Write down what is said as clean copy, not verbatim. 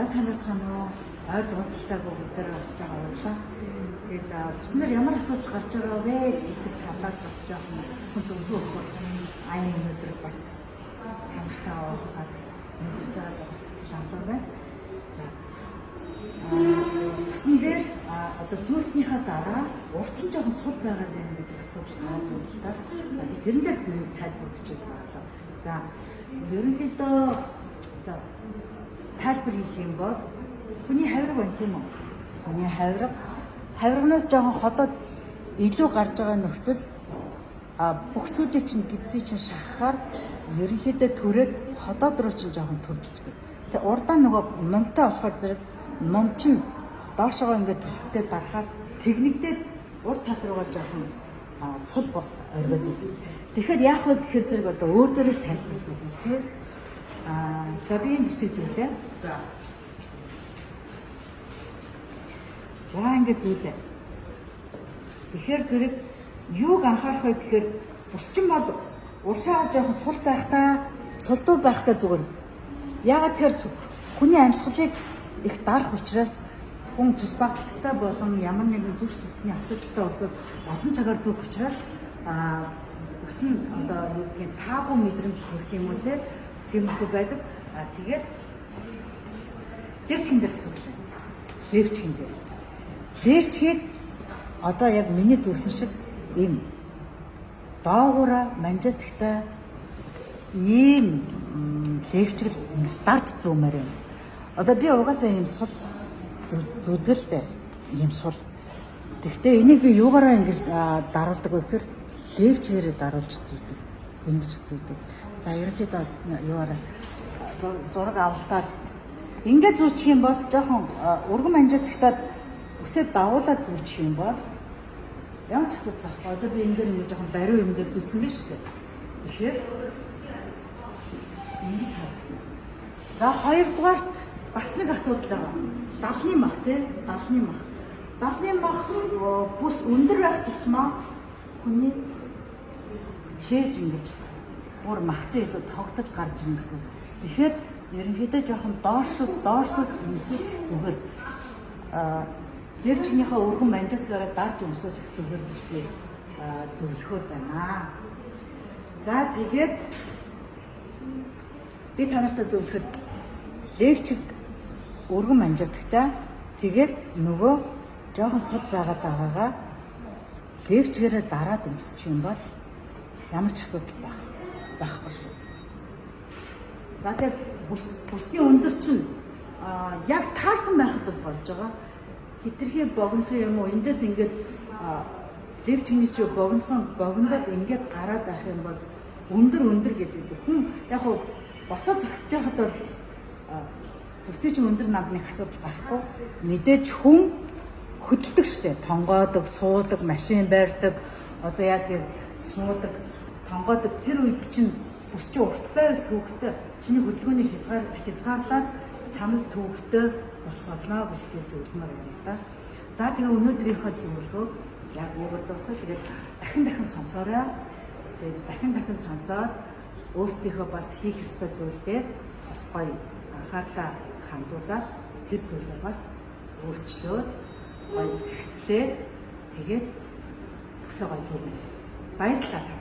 санацгаанаа ойр дуулалтаагүй бид нар жаа уурлаа. Тэгээд бүснэр ямар асуудал гарч байгаа вэ гэдэг талаар бас жоохон зөвхөн зөвлөгөө өгөх айн өнөдөр бас хамтдаа уулзаад мэдэрч байгаа бас санаа байна. За бүсэн дээр одоо зүүснийхаа дараа урт нь жоохон сул байгаа юм гэдэг асуудал гараад байна л да. За би тэрэн дээр тайлбар өгч байгаа. За ерөнхийдөө за тайлбар хийх юм бол хүний хавирга байна тийм үү? Хүний хавиргнаас жоохон ходоод илүү гарч байгаа нөхцөл бүх зүйлийг чинь гидсий чинь шахахаар ерөнхийдөө түрээд ходоод руу чинь жоохон төрж өгдөг. Тэгээ урдаа нөгөө номтой болохоор зэрэг ном чинь доошоо ингээд төлөвтэй дарахад техникдээд урд тал руугаа жоохон сул оргиод идэв. Тэгэхээр яах вэ гэхээр зэрэг одоо өөр дөрөв тайлбарлах юм тийм. За би энэ бүсээ зүйлээ. За ингээд зүйлээ. Тэгэхээр зэрэг юуг анхаарах вэ гэхээр бусчин бол уршаа жоохон сул байхдаа сулдуу байхдаа зүгээр. Яагаад тэгэхээр хүний амьсгалыг их дарах учраас хүн цус багталтай болон ямар нэгэн зүрх судасны асуудалтай болоод олон цагаар зүүх учраас бүсэн одоо юу гэх таагүй мэдрэмж төрөх юм уу тиймэрхүү байдаг. Тэгээд левчгэн дээр асуудал. Левчгэн дээр. Левчгийг одоо яг миний зүйлсэн шиг ийм доогуура манжаадахтай ийм левчгэл ингэж дарж зүүмээр юм. Одоо би угаасаа ийм сул зүдгэлтэй ийм сул. Гэхдээ энийг би юугаараа ингэж даруулдаг вэ гэхээр левчгээрээ даруулж зүүдэг. Ингэж зүүдэг. За ерөнхийдөө юугаараа зураг авалтаар ингээд зүүчих юм бол жоохон өргөн манжаадахтаа үсээ дагуулаад зүүчих юм бол ямар ч асуудал байхгүй. Одоо би энэ нэг жоохон бариу юм дээр зүүсэн байна шүү дээ. Тэгэхээр ингэж хаа. За хоёрдугаарт бас нэг асуудал байгаа. Давхны мах тийм давхны мах. Давхны мах бүс өндөр байх тусмаа хүний шээж ингэж бүр махчин илүү тогтож гарч ирнэ гэсэн. Тэгэхээр ерөнхийдөө жоохон доошлууд өмсөх зүгээр левчгийнхаа өргөн манжаатгаараа дарж өмсөх зүгээр гэж би зөвлөхөөр байна. За тэгээд би танартай зөвлөхөд левчг өргөн манжаатгтай тэгээд нөгөө жоохон сул байгаагаа левчгээрээ дараад өмсчих юм бол ямар ч асуудал байхгүй шүү. За тэгээд бүсний өндөр чинь яг таарсан байхад болж байгаа. Хитрхи богинох юм уу? Эндээс ингээд левчгнээс ч богиндод ингээд гараад байх юм бол өндөр гэдэг. Хүн яг хуу босоо зогсож байхад бол бүсний чинь өндөр намдны асуудал байхгүй. Мэдээж хүн хөдөлдөг штэ. Тонгоодог, суудаг, машин байрдаг. Одоо яг суудаг, тонгоодог тэр үед чинь бүс чинь урт байвал төвөгтэй чиний хөдөлгөөний хязгаарлаад чамд төвөгтэй болох болно гэж би зөвлөмөр байна л да. За тэгээ өнөөдрийнхөө зөвлөгөө яг уугаар дуусгал тэгээд дахин сонсоорой. Тэгээд дахин сонсоод өөрсдийнхөө бас хийх ёстой зүйлдээ бас гоё анхаарлаа хандуулаад тэр зүйлээ бас өөрчлөөд гоё зэгцлээ тэгээд бүсээ гоё зүгэн. Баярлалаа.